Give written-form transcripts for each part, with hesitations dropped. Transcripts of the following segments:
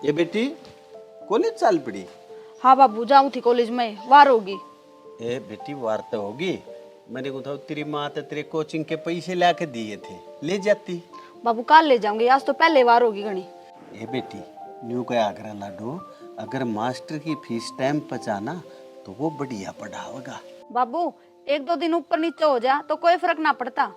ये बेटी कॉलेज चाल पड़ी? हाँ बाबू जाऊँ थी कॉलेज में, वार होगी। ए बेटी वार्ता होगी। मैंने को था तेरी माँ तो तेरे कोचिंग के पैसे ला के दिए थे, ले जाती। बाबू कल ले जाऊंगी, आज तो पहले वार होगी घनी। ए बेटी न्यू का आगरा लाडो, अगर मास्टर की फीस टाइम पचाना तो वो बढ़िया पढ़ावेगा। बाबू 1-2 दिन ऊपर नीचे हो जा तो कोई फर्क ना पड़ता।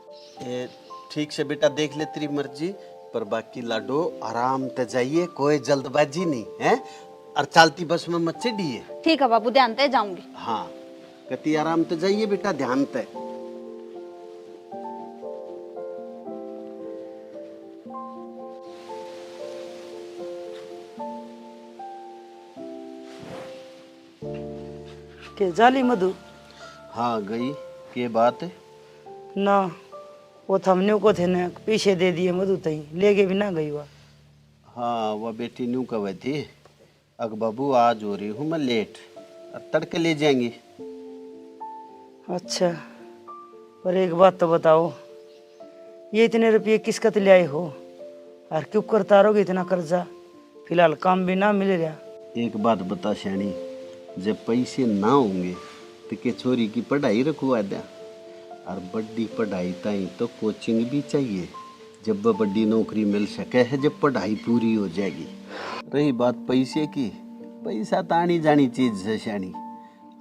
ठीक से बेटा, देख ले तेरी मर्जी, पर बाकी लाडो आराम से जाइए, कोई जल्दबाजी नहीं है। और चलती बस में मत चढ़िए। ठीक है बाबू, ध्यान से जाऊंगी। हाँ कति आराम से जाइए बेटा, ध्यान से। के जाली मधु? हाँ गई, के बात है? ना वो थमने को थे ना पीछे दे दिए मधु, तई लेके भी ना गई वह। हाँ वह बेटी न्यू कहे थी, अग बाबू आज हो रही हूँ मैं लेट, अब तड़के ले जाएंगी। अच्छा पर एक बात तो बताओ, ये इतने रुपये किस कत ले आए हो और क्यों करता रहोगे इतना कर्जा? फिलहाल काम भी ना मिल रहा। एक बात बता श्याणी, जब पैसे ना होंगे तो के छोरी की पढ़ाई रखवा दे, और बड़ी पढ़ाई ताई तो कोचिंग भी चाहिए। जब वह बड़ी नौकरी मिल सके है, जब पढ़ाई पूरी हो जाएगी। रही बात पैसे की, पैसा तो आनी जानी चीज है श्याणी।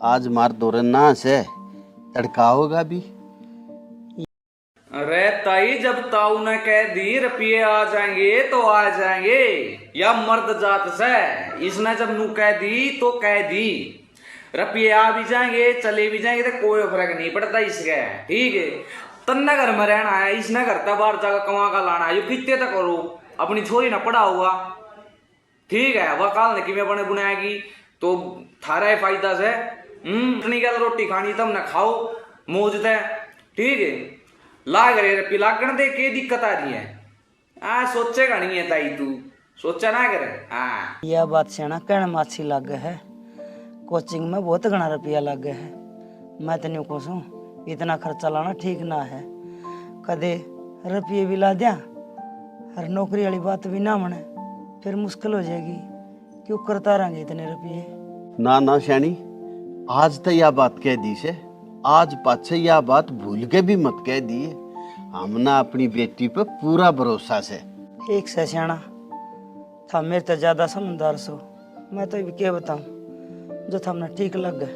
आज मार दौरन ना से तड़का होगा भी। अरे ताई, जब ताऊ ने कह दी रुपये आ जाएंगे तो आ जाएंगे, या मर्द जात से इसने जब नू कह दी तो कह दी। रुपये आ भी जाएंगे चले भी जाएंगे तो कोई फर्क नहीं पड़ता इसका, ठीक है। तन्ने घर में रहना है, इसने घर तक बाहर जाकर कमा का लाना है, यो कितने तक करो। अपनी छोरी ना पढ़ा हुआ, ठीक है, वह काल ने कि मैं बने बुनाएगी तो थारा है फायदा से। इतनी क्या रोटी खानी तब ना खाओ मौज दे, ठीक है। लाग रहे रुपये लागण दे, के दिक्कत आ रही है? सोचेगा नहीं है ताई, तू सोचा ना करे। यह बात सेना कहने माछी लग है, कोचिंग में बहुत घना रुपया लग गया है। मैं तो नहीं कहूँ इतना खर्चा लाना ठीक ना है। कदे रुपये भी ला दिया और नौकरी वाली बात भी ना मने, फिर मुश्किल हो जाएगी। क्यों करता रहेंगे इतने रुपये? ना ना श्याणी, आज तो यह बात कह दी से, आज पाछे यह बात भूल के भी मत कह दिए। हमने अपनी बेटी पे पूरा भरोसा से। एक से सियाना था, मेरे तो ज्यादा समझदार सो। मैं तो क्या बताऊं, जो था हमने ठीक लग गए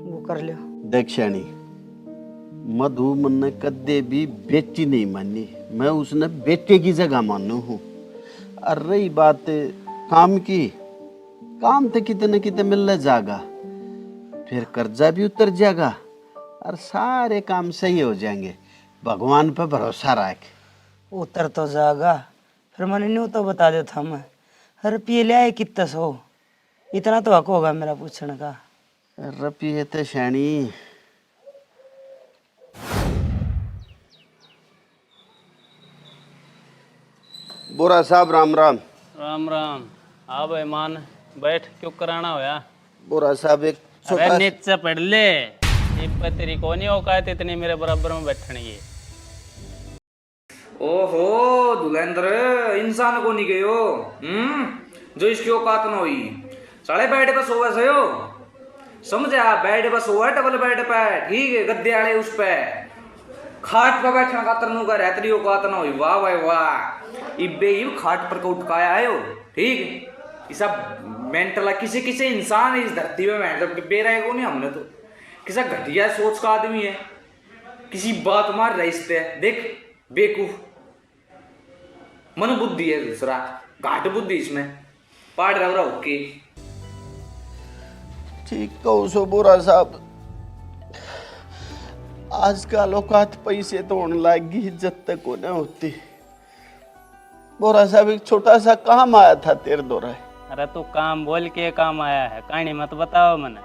वो कर लियो। देख श्याणी, मधु मन ने कदे भी बेटी नहीं मानी, मैं उसने बेटे की जगह मानू हूँ। और रही बात काम की, काम तो कितने कितने मिलने जाएगा, फिर कर्जा भी उतर जाएगा और सारे काम सही हो जाएंगे। भगवान पर भरोसा रख। उतर तो जाएगा, फिर मैंने न्यू तो बता दो था। मैं रुपये ले आए कितना सो, इतना तो हक होगा मेरा पूछने का। रुपये तो श्याणी बोरा साहब राम राम। राम राम। हाँ भाई मान बैठ, क्यों कराना होया? बोरा साहब एक अरे छोटा नीचे पढ़ ले, पे तेरी कौन औकात इतनी मेरे बराबर में बैठने की? ओहो दुलेंद्र, इंसान को नहीं गए हो जो इसकी औकात न हुई। साले बेड पे सोवे से हो, समझा? बेड पे सोवा, डबल बेड पे, ठीक है, गद्दे वाले उस पे। खाट पे बैठना का तरनू का रहतरी औकात ना हुई। वाह भाई वाह, इब्बे ही खाट पर को उठकाया आयो, ठीक है। ये सब मेंटल किसी किसी इंसान है इस धरती पे, मैं जब बेराय को नहीं हमने तो किसी घटिया सोच का आदमी है, किसी बात मार रहीते देख बेकूफ मन बुद्धि है, दूसरा घाट बुद्धि इसमें पाड़ रहा ओके। ठीक कहो सो बोरा साहब, आजकल औकात पैसे तो होने लगी, इज्जत तक को नहीं होती। बोरा साहब एक छोटा सा काम आया था तेरे दौरा। अरे तू काम बोल के काम आया है, कहानी मत बताओ मने।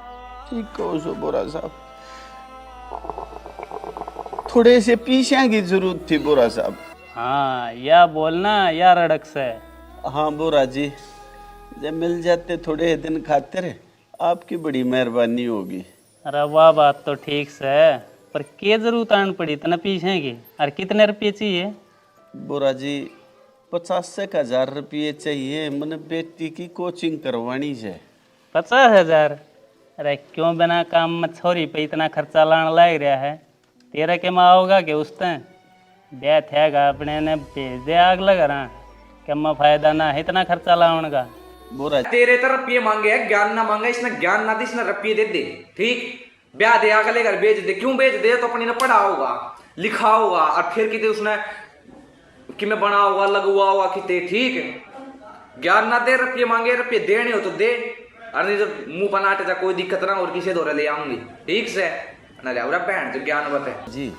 ठीक कहो सो बोरा साहब, थोड़े से पीछे की जरूरत थी बोरा साहब। हाँ या बोलना या रड़क से। हाँ बोरा जी, जब मिल जाते थोड़े दिन खातिर आपकी बड़ी मेहरबानी होगी। अरे वाह बात तो ठीक से, पर के जरूरत आन पड़ी इतना पीछे की? और कितने रुपये चाहिए? बोरा जी 50,000 रुपये चाहिए। मैंने बेटी की कोचिंग करवानी है। 50,000? अरे क्यों बिना काम में छोरी पे इतना खर्चा लाने लग रहा है? तेरा के माँ होगा कि उस तय ब्याह थेगा अपने ने भेज दे आग लगा रहा क्या मैं फायदा ना है इतना खर्चा लाने का। बोरा तेरे तो रुपये मांगे है, ज्ञान ना मांगा। इसने ज्ञान ना दे, इसने रुपये दे दे। ठीक, ब्याह दे अगले घर भेज दे। क्यों भेज दे? तो अपनी ने पढ़ा होगा, लिखा होगा, और फिर कितने उसने कि मैं बना होगा, लगुआ होगा कितने। ठीक, ज्ञान ना दे, रुपये मांगे, रुपये देने हो तो दे, और नहीं तो मुंह बनाते जा, कोई दिक्कत ना और किसी दौरे ले आऊंगी। ठीक से ना ले बहन जो ज्ञान बते जी।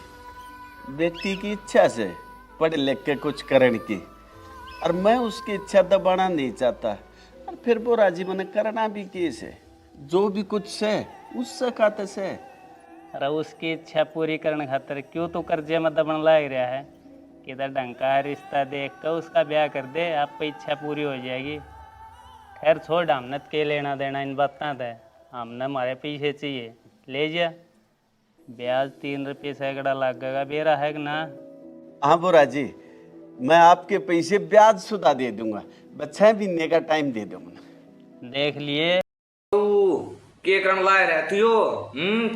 बेटी की इच्छा से पढ़ लिख के कुछ करने की, और मैं उसकी इच्छा दबाना नहीं चाहता। और फिर बोरा जी मैंने करना भी कैसे, जो भी कुछ से उससे खाते से। अरे उसकी इच्छा पूरी करने खातर क्यों तू कर्जे में दबन लग रहा है? किधर ढंग का रिश्ता देख कर उसका ब्याह कर दे, आप पे इच्छा पूरी हो जाएगी। खैर छोड़, हमने के लेना देना इन बातों से, हमने हमारे पीछे चाहिए ले जा। ब्याज 3 रुपये सैकड़ा लगेगा, बेरा है कि ना? हाँ बोरा जी, मैं आपके पैसे ब्याज सुधा दे दूंगा, बस 6 महीने का टाइम दे दो। मैंने देख लिए के करन लाए रहे तू यो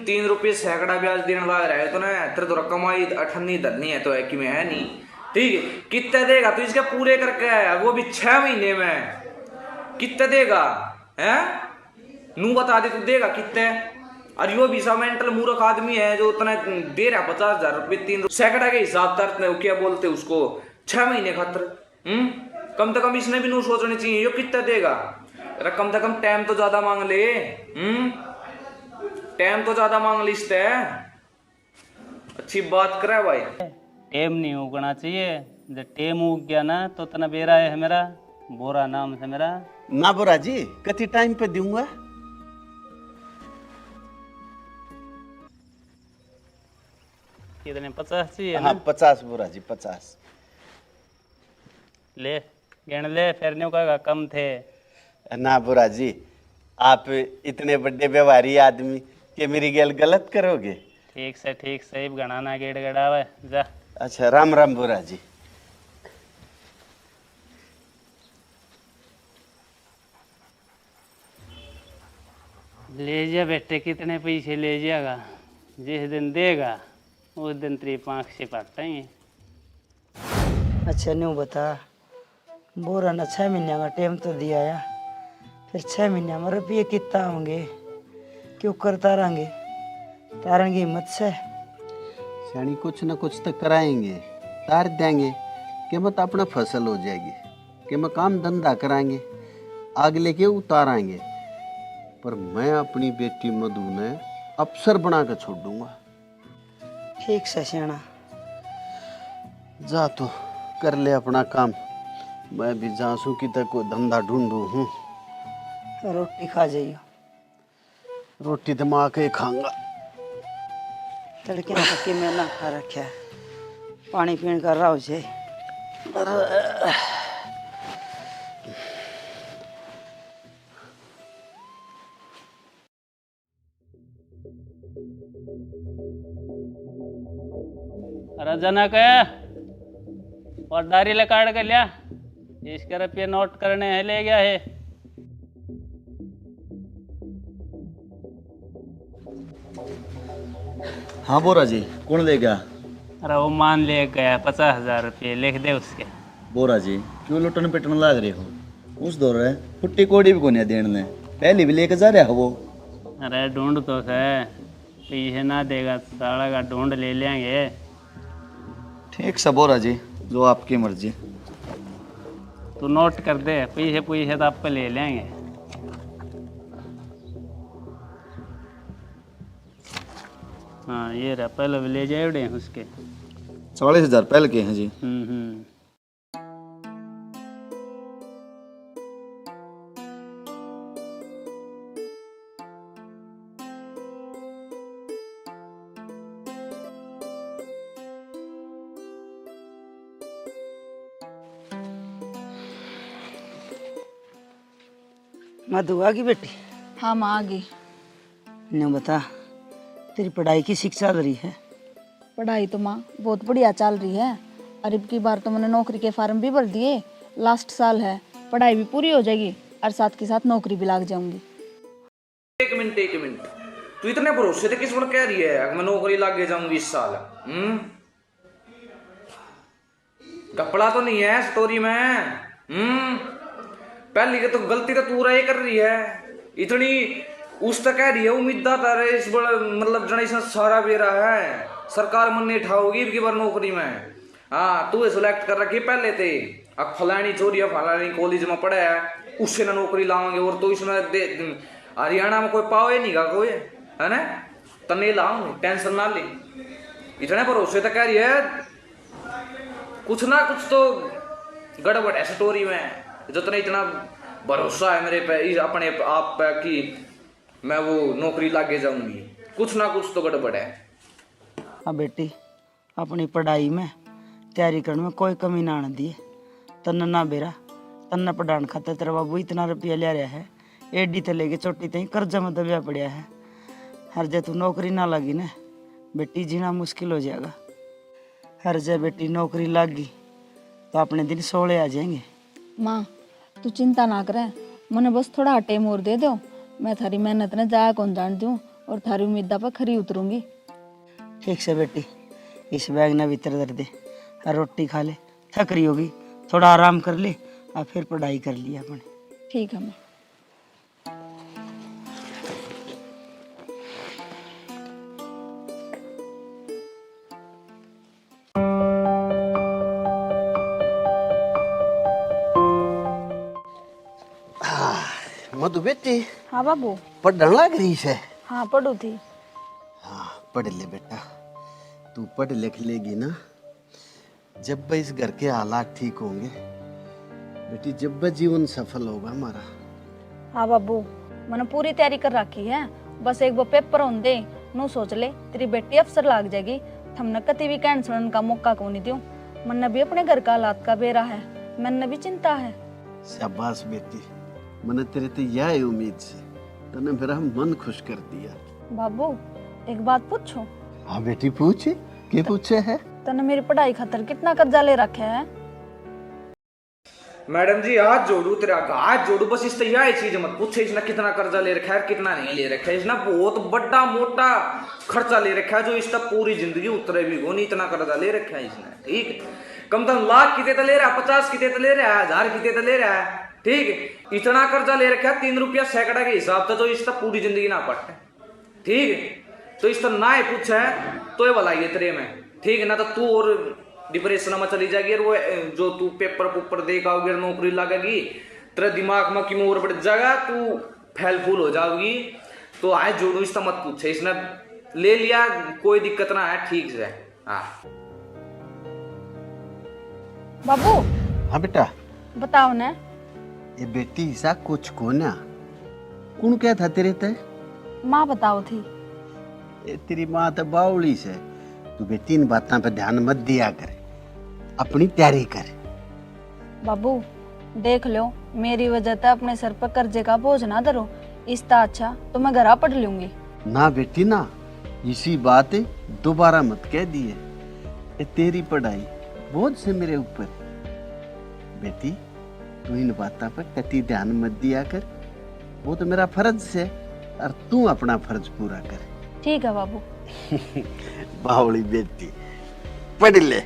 3 रुपये सैकड़ा ब्याज देने लाए रहे तो ना। तेरे तो कमाई अठन्नी धरनी है तो है कि मैं है नहीं। ठीक है, कितने देगा तू इसके पूरे करके, वो भी 6 महीने में? कितने देगा है? नू बता दे, तू देगा कितने? और यो भी सा मेंटल मूर्ख आदमी है जो उतना दे रहा 50,000 रुपये 3 सैकड़ा के हिसाब तरत क्या बोलते उसको 6 महीने खातर। कम से कम इसने भी नू सोचनी चाहिए यो कितना देगा। अरे कम से कम टाइम तो ज्यादा मांग ले। टाइम तो ज्यादा मांग ली इससे। अच्छी बात करे भाई। टेम नहीं उगना चाहिए, जब टेम उग गया ना तो इतना बेरा है मेरा, बोरा नाम से मेरा। ना बोरा जी, कति टाइम पे दूंगा? कितने 50 चाहिए ना? हाँ 50 बोरा जी, 50। ले गिन ले, फिर नहीं कहेगा कम थे। ना बोरा जी, आप इतने बड़े व्यवहारी आदमी के मेरी गल गलत करोगे? ठीक से गणाना गेड़ गड़ावे जा। अच्छा, राम राम बोरा जी। ले जा बेटे, कितने पैसे ले जाएगा? जिस दिन देगा उस दिन तेरी पाँख से पाटेंगे। अच्छा न्यू बता, बोरा ने 6 महीने का टाइम तो दिया है, फिर 6 महीने में रुपये कितना होंगे? क्यों करता रहेंगे? तारण की हिम्मत से शानी कुछ न कुछ तो कराएंगे, तार देंगे कि मत अपना फसल हो जाएगी, कि मैं काम धंधा कराएंगे, आग लेके उतारेंगे। पर मैं अपनी बेटी मधु ने अफसर बना कर छोड़ दूंगा। ठीक से सियाना, जा तो कर ले अपना काम, मैं भी जासूं की तक कोई धंधा ढूंढू हूँ। रोटी खा जाइयो। रोटी तो मैं आके ही खाऊंगा। तड़के ना पक्के में ना खा रखा है, पानी पीने का राव से। अरे जनक है और दारी ले काट कर लिया, इसके रुपये नोट करने हैं, ले गया है। हाँ बोरा जी, कौन लेगा? अरे वो मान ले गया 50,000 रुपये, लिख दे उसके। बोरा जी, क्यों लुटन पिटन लाग रहे हो? उस दौर है फुट्टी कोड़ी भी कोने देने ने, पहले भी लेके जा रहा है वो। अरे ढूंढ तो है, पैसे ना देगा साड़ा का ढूंढ ले लेंगे। ठीक सा बोरा जी, जो आपकी मर्जी। तू नोट कर दे, पैसे पैसे तो आप पे ले लेंगे। हाँ ये रहा, पहले भी ले जाए उड़े उसके। 40,000 पहले के हैं जी। मधु आ गई बेटी? हाँ माँ आ गई। न्यू बता, तेरी पढ़ाई की शिक्षा चल रही है? पढ़ाई तो माँ बहुत बढ़िया चल रही है, और अब की बार तो मैंने नौकरी के फार्म भी भर दिए। लास्ट साल है, पढ़ाई भी पूरी हो जाएगी और साथ के साथ नौकरी भी लग जाऊंगी। एक मिनट, तू इतने भरोसे से किस पर कह रही है मैं नौकरी लग जाऊंगी इस साल? कपड़ा तो नहीं है स्टोरी में। पहली के तो गलती तो तू रही कर रही है इतनी, उस तक कह रही है उम्मीदा तारे इस बड़ा मतलब जन इसमें सारा बेरा है सरकार मन नहीं उठाओगी इनकी बार नौकरी में। हाँ तू सिलेक्ट कर रखी पहले थे, अब फलानी चोरी फलानी कॉलेज में पढ़ा है उससे ना नौकरी लाओगे, और तो इसमें हरियाणा में कोई पाओ ही नहीं का कोई है ना, तो नहीं लाऊंगी टेंशन ना ले। इतने भरोसे तो कह रही है, कुछ ना कुछ तो गड़बड़ है स्टोरी में, जितना इतना भरोसा है मेरे पे अपने आप पे कि मैं वो नौकरी लागे जाऊंगी, कुछ ना कुछ तो गड़बड़ है। हाँ बेटी, अपनी पढ़ाई में तैयारी करने में कोई कमी ना आने दिए। तन्ना ना बेरा तन्ना पढ़ाने खातर तेरा बाबू इतना रुपया ले रहा है, एडी तो लेके चोटी तई कर्जा में दबिया पड़िया है। हर जे तू नौकरी ना लगी ना बेटी जीना मुश्किल हो जाएगा। हर जे बेटी नौकरी लगी तो अपने दिन सोले आ जाएंगे। माँ तू चिंता ना करे, मैंने बस थोड़ा टाइम और दे दो, मैं थारी मेहनत ने जाया कौन जान दूँ और थारी उम्मीदा पर खरी उतरूंगी। ठीक से बेटी, इस बैग ने भीतर धर दे और रोटी खा ले, थक रही होगी थोड़ा आराम कर ले और फिर पढ़ाई कर लिया अपने। ठीक है माँ। मधु बेटी हाँ बाबू। पढ़ने लग रही है? हाँ पढ़ू थी। हाँ पढ़ ले बेटा, तू पढ़ लिख लेगी ना, जब भी इस घर के हालात ठीक होंगे बेटी, जब भी जीवन सफल होगा हमारा। हाँ बाबू, मैंने पूरी तैयारी कर रखी है, बस एक वो पेपर होने दे, नू सोच ले तेरी बेटी अफसर लाग जाएगी। हमने कति भी कहन सुनने का मौका को नहीं दूं, मन भी अपने घर का हालात का बेरा है, मन भी चिंता है। शाबाश बेटी, मैंने तेरे ते यह उम्मीद से तने मेरा मन खुश कर दिया। बाबू एक बात पूछूं? हाँ बेटी पूछे, क्या पूछे है? तने मेरी पढ़ाई खातर कितना कर्जा ले रखे है? मैडम जी हाथ जोड़ू तेरा, हाथ जोड़ू, बस इस यह चीज मत पूछे इसने कितना कर्जा ले रखा है कितना नहीं ले रखा है। इसने बहुत बड़ा मोटा खर्चा ले रखा है जो इसका पूरी जिंदगी उतरे भी हो नहीं, इतना कर्जा ले रखा है इसने। ठीक, कम से कम लाख की तो ले रहा है, 50 की तो ले रहा है, 1000 की तो ले रहा है। ठीक, इतना कर्जा ले रखा है 3 रुपया सैकड़ा के हिसाब से, जो इसका पूरी जिंदगी ना पटे। ठीक, तो इसका ना ही पूछा है तो ये भलाई है तेरे में। ठीक है ना, तो तू और डिप्रेशन में चली जाएगी, और वो जो तू पेपर पुपर दे का नौकरी लगेगी, तेरे दिमाग में की और बढ़ जाएगा, तू फैल फूल हो जाओगी। तो आए जोड़ू इसका मत पूछे, इसने ले लिया कोई दिक्कत ना है। ठीक है हाँ बाबू। हाँ बेटा बताओ ना। ये बेटी ऐसा कुछ को ना कौन क्या था तेरे ते? माँ बताओ थी। ये तेरी माँ तो बावली से, तू बेटी इन बातों पे ध्यान मत दिया कर, अपनी तैयारी कर। बाबू देख लो, मेरी वजह से अपने सर पर कर्जे का बोझ ना धरो, इसका अच्छा तो मैं घर पढ़ लूंगी। ना बेटी ना, इसी बात दोबारा मत कह दिए, ये तेरी पढ़ाई बोझ से मेरे ऊपर। बेटी तू इन बातों पर कति ध्यान मत दिया कर, वो तो मेरा फर्ज है, और तू अपना फर्ज पूरा कर। ठीक है बाबू। बावली बेटी पढ़ ले।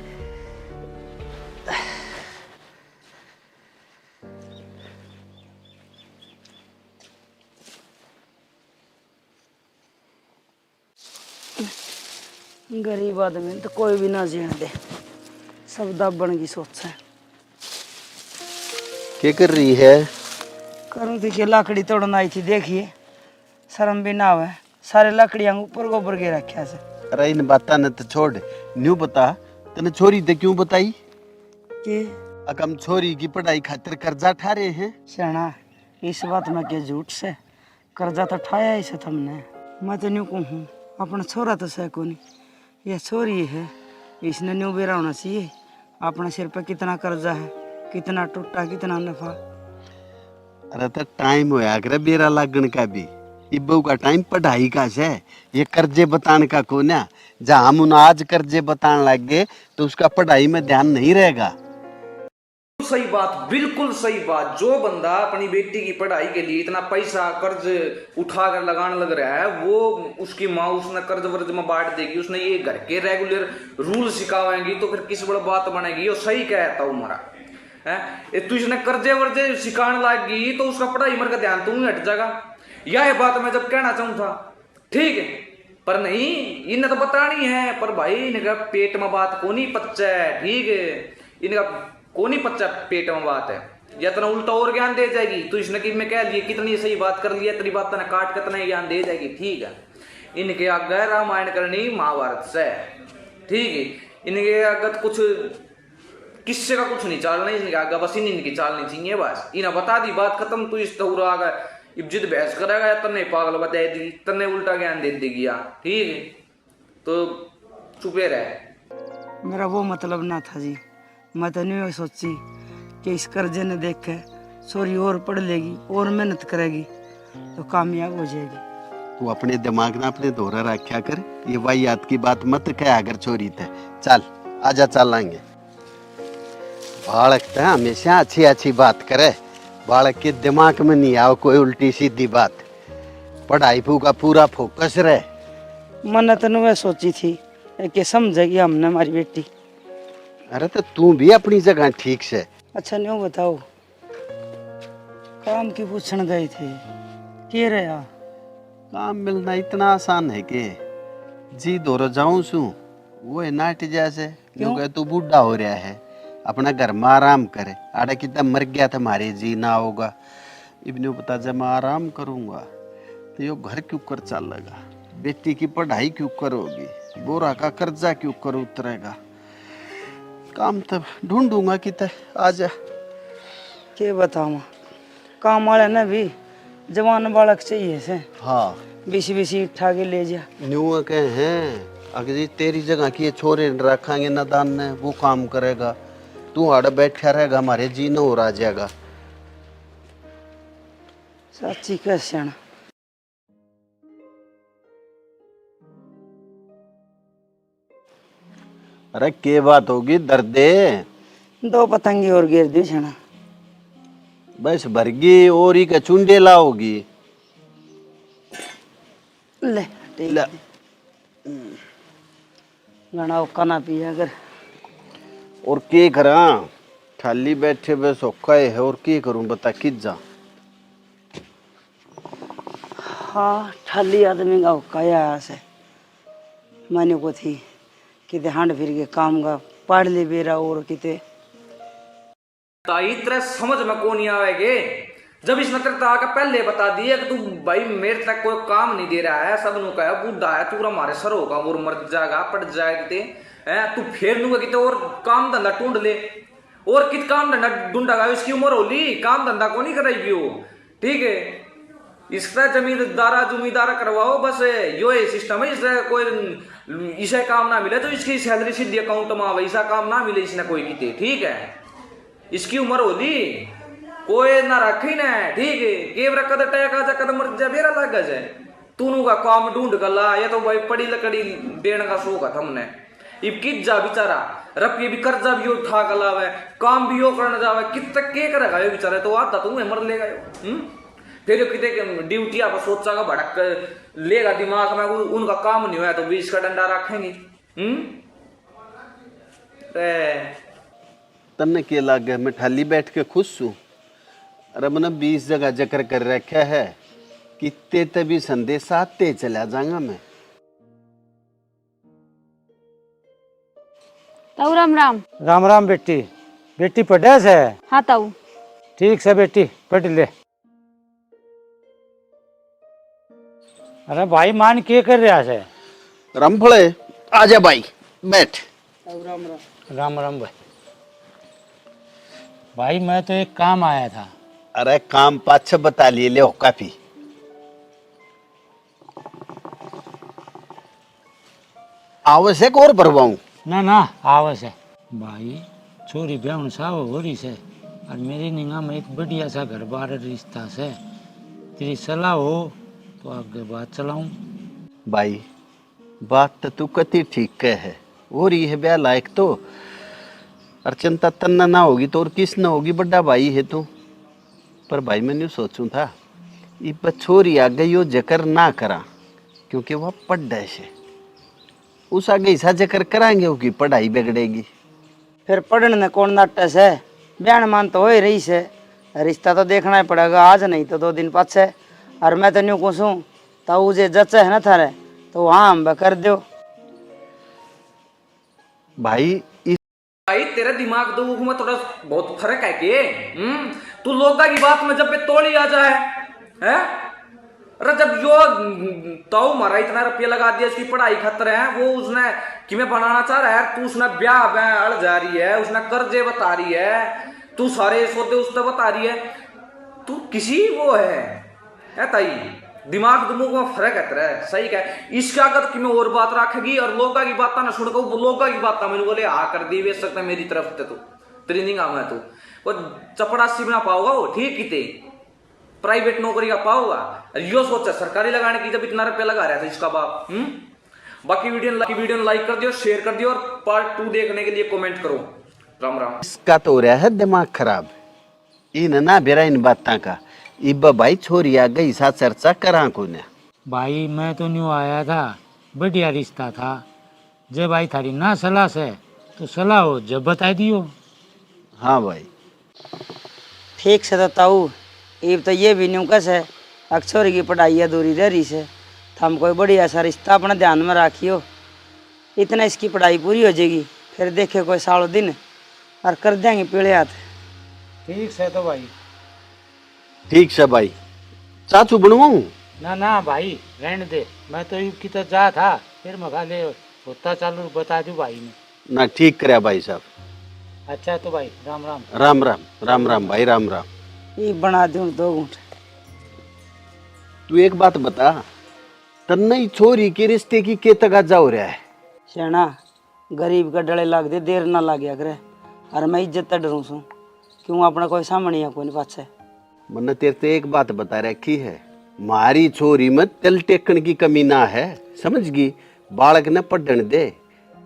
गरीब आदमी तो कोई भी ना जीने दे, सब दबन की सोच है। क्या कर रही है? करूँ थी कि लकड़ी तोड़ना आई थी, देखिए शर्म भी ना आवे, सारे लकड़ियां ऊपर गोबर के रखे से। अरे इन बातों ने तो छोड़, न्यू बता तने छोरी ते क्यों बताई कि अकम छोरी की पढ़ाई खातिर कर्जा ठा रहे हैं? शाना इस बात में के झूठ से कर्जा तो ठाया ही से तुमने। मैं तो न्यू कहूँ अपना छोरा तो सह को नहीं, यह छोरी है, इसने न्यू बेरा होना चाहिए। अपने सिर पे कितना कर्जा है, कितना टूटा कितना नफा। अरे तो टाइम होया करे बेरा लागण का भी, इब्बू का टाइम पढ़ाई का है, ये कर्जे बताने का को ना। जहाँ हम आज कर्जे बताने लग गए तो उसका पढ़ाई में ध्यान नहीं रहेगा। सही बात, बिल्कुल सही बात। जो बंदा अपनी बेटी की पढ़ाई के लिए इतना पैसा कर्ज उठा कर लगाने लग रहा है, वो उसकी माँ उसने कर्ज वर्ज में बांट देगी, उसने ये घर के रेगुलर रूल सिखाएंगी, तो फिर किस बड़ा बात बनेगी। और सही कहता हूँ मारा है, तू इसने कर्जे वर्जे सिखाने लगी तो उसका पढ़ाई मर का ध्यान तू ही हट जाएगा। यह बात मैं जब कहना चाहूँ था, ठीक है, पर नहीं इन्हें तो बतानी है। पर भाई इनका पेट में बात को नहीं पच्चा है, ठीक है, इनका को नहीं पच्चा पेट में बात है, या तो उल्टा और ज्ञान दे जाएगी। तो इसने कि मैं कह लिए कितनी सही बात कर लिया, तेरी बात ने काट कितना ज्ञान दे जाएगी, ठीक है। इनके आगे रामायण करनी महाभारत से, ठीक है, इनके आगे कुछ किससे का कुछ नहीं चलना, इनके आगे बस इनकी चालनी चाहिए बस। इन्हें बता दी बात खत्म, तू इस तौर आगे इज्जत बहस करेगा या तन्ने पागल बता दी, तन्ने उल्टा ज्ञान दे देगी यार, ठीक है, तो चुपे रहे। मेरा वो मतलब ना था जी। मैं तो नहीं सोची कि इस कर्जे ने देख के सोरी और पढ़ लेगी और मेहनत करेगी तो कामयाब हो जाएगी। तू अपने दिमाग ना अपने दोहरा रखा कर, ये वाहियात की बात मत कह अगर छोरी थे। चल आजा चलेंगे। बालक तो हमेशा अच्छी अच्छी बात करे, बालक के दिमाग में नहीं आओ कोई उल्टी सीधी बात। पढ़ाई का पूरा फोकस रहे। मैंने तो नहीं सोची थी कि समझेगी हमने हमारी बेटी। अरे तो तू भी अपनी जगह ठीक से। अच्छा नहीं बताओ, काम की पूछने गए थे, के रहा? काम मिलना इतना आसान है कि जी दोरो जाऊं सू वो है नाट जैसे, क्योंकि तू बूढ़ा हो रहा है, अपना घर में आराम करे। आड़े कितना मर गया था मारे जी ना होगा, इबने पता जब मैं आराम करूंगा तो यो घर क्यों कर चलेगा, बेटी की पढ़ाई क्यों करोगी, बोरा का कर्जा क्यों कर उतरेगा। काम तब ढूंढूंगा कि आजा। के बताऊँ, काम वाले ने भी जवान बालक चाहिए से। हाँ बीसी बीसी उठा के ले जा। न्यू के हैं अगर जी तेरी जगह की ये छोरे रखेंगे नादान ने, वो काम करेगा, तू आड़े बैठा रहेगा, हमारे जी न हो रहा जाएगा। सच्ची कैसे ना। अरे के बात होगी दर्दे, दो पतंगी और गिर दी छना। बस भरगी और ही का चुंडे लाओगी। ले ठीक है। गाना ओका ना पिया अगर। और के करा, खाली बैठे बस औखा है और के करूं बता किस जा। हाँ ठाली आदमी का ओका आया से। मैंने को थी किते हांड फिर के काम का पढ़ ले बेरा और किते ताई तरह समझ में कौन नहीं आवेगे, जब इसने तेरे आके पहले बता दिया कि तू भाई मेरे तक कोई काम नहीं दे रहा है, सब नु कहा बूढ़ा है तू हमारे सर होगा वो मर जाएगा पड़ जाएगा किते है, तू फिर नु किते और काम धंधा ढूंढ ले, और कित काम धंधा ढूंढेगा, इसकी उम्र होली काम धंधा को नहीं करेगी वो, ठीक है। इसका जमींदारा करवाओ बस, यो है सिस्टम है। इसका कोई इसे काम ना मिले तो इसकी सैलरी सीधी अकाउंट में आवे, ऐसा काम ना मिले इसने कोई किते, ठीक है। इसकी उम्र होली कोई ना रखी ना, ठीक है, केवरा कद टैक आजा कद मर जा बेरा लग जाए, तूनू का काम ढूंढ कर ला, या तो भाई पड़ी लकड़ी देने का शौक है हमने। इब कित जा बेचारा रपिए भी कर्जा भी उठा कर लावे, काम भी यो करने जावे, कित तक के करेगा ये बेचारा, तो आता तू मर लेगा यो। फिर किते ड्यूटी आप सोचा का भड़क लेगा दिमाग में, उनका काम नहीं हुआ तो बीच का डंडा रखेंगे। तन्ने के लागे मैं ठाली बैठ के खुश हूँ। अरे मैंने 20 जगह जिक्र कर रखा है, कितने तभी संदेश आते चला जाऊंगा मैं। ताऊ राम राम। राम राम बेटी, बेटी पढ़े से? हाँ ताऊ। ठीक से बेटी पढ़ ले। अरे भाई मान के कर रहा है? रामफले आजा भाई बैठ। राम राम भाई। भाई मैं तो एक काम आया था। अरे काम पाछे बता लिए ले काफी। आवश्यक और भरवाऊं? ना ना आवश्यक भाई, छोरी ब्याह साव हो रही से और मेरी निगाह में एक बढ़िया सा घर बार रिश्ता से, तेरी सलाह हो तो आगे बात चलाऊं। भाई बात तो तू कति ठीक कह है, हो रही है ब्याह लायक तो। और चिंता तन्ना ना होगी तो और किस ना होगी, बड़ा भाई है तू। पर भाई मैंने सोचूं था ये छोरी आ गई हो जकर ना करा, क्योंकि वह पढ़ से उस आगे ऐसा जकर कराएंगे हो कि पढ़ाई बिगड़ेगी। फिर पढ़ने में कौन नाटक है, बयान मान तो हो ही रही से, रिश्ता तो देखना ही पड़ेगा, आज नहीं तो 2 दिन पाछे। और मैं तो न्यू पूछूं तो उसे जच्चा है ना थारे तो वहाँ हम कर दो। भाई इस भाई तेरे दिमाग दो में थोड़ा बहुत फर्क है के। तू लोगा की बात में जब पे तोड़ी आ जाए है। अरे जब जो तो मारा इतना रुपया लगा दिया इसकी पढ़ाई खतर है, वो उसने कि मैं बनाना चाह रहा है, तू उसने ब्याह अड़ जा रही है, उसने कर्जे बता रही है, तू सारे सौदे उसने बता रही है, तू किसी वो है ताई दिमाग दुमुग में फर्क है तेरा। सही कह, इसका अगर कि मैं और बात रखेगी और लोगा की बात ना सुन को लोगा की बात मैंने बोले आ कर दी बेच सकता मेरी तरफ से, तू ट्रेनिंग आ मैं तू वो चपड़ासी बना पाओगा वो ठीक किते प्राइवेट नौकरी का पाओगा। यो सोचा सरकारी लगाने की जब इतना रुपया लगा रहा था इसका बाप। बाकी वीडियो लाइक कर दियो, शेयर कर दियो और पार्ट 2 देखने के लिए कमेंट करो। राम राम। इसका तो हो रहा है दिमाग खराब, इन ना बेरा इन बातों का। इब भाई छोरी आ गई सा चर्चा करा को ने। भाई मैं तो न्यू आया था, बढ़िया रिश्ता था। जब भाई थारी ना सलाह से तो सलाह हो जब बता दियो। हाँ भाई ठीक से तो ताऊ अब तो ये भी न्यू कस है, अक्षर की पढ़ाई अधूरी रह रही से, हम कोई बढ़िया सा रिश्ता अपना ध्यान में रखियो। इतना इसकी पढ़ाई पूरी हो जाएगी, फिर देखे कोई सालों दिन और कर देंगे पीले हाथ। ठीक से तो भाई। ठीक से भाई, चाचू बनवाऊं? ना ना भाई रहने दे, मैं तो युग की तो जा था, फिर मगा ले होता चालू बता दूं भाई ने। ना ठीक करे भाई साहब। अच्छा तो भाई राम राम। राम राम राम राम भाई राम राम। ये बना दूं 2 घूंट। तू एक बात बता, तन्नई छोरी के रिश्ते की के तगाजा हो रहा है? श्याना गरीब का डले लाग दे, देर ना लाग गया करे। और मैं इज्जत तो डरूं सू, क्यों अपना कोई सामने है कोई पाछे। मन्ने तेरे से एक बात बता रखी है, मारी छोरी में तिल टेकन की कमी ना है, समझ गई? बालक ने पढ़ने दे,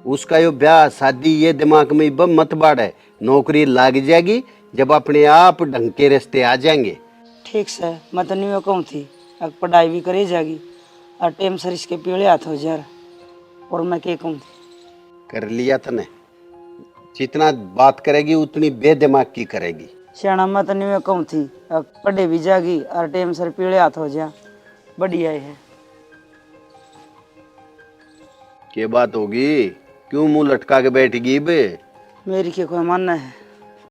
उसका यो ब्याह शादी ये दिमाग में बम मत बाढ़े, नौकरी लाग जाएगी जब अपने आप ढंग के रिश्ते आ जाएंगे। ठीक से मैं तो नहीं कहूँ थी, अब पढ़ाई भी करी जाएगी और टेम सर इसके पीले हाथ हो जा। और मैं क्या कहूँ थी, कर लिया तने, जितना बात करेगी उतनी बेदिमाग की करेगी। श्याना मैं तो नहीं कहूँ थी, अब पढ़े भी जाएगी और टेम सर पीले हाथ हो जा, बढ़िया है। क्या बात होगी, क्यों मुंह लटका के बैठ गई बे? मेरी क्या कोई मानना है,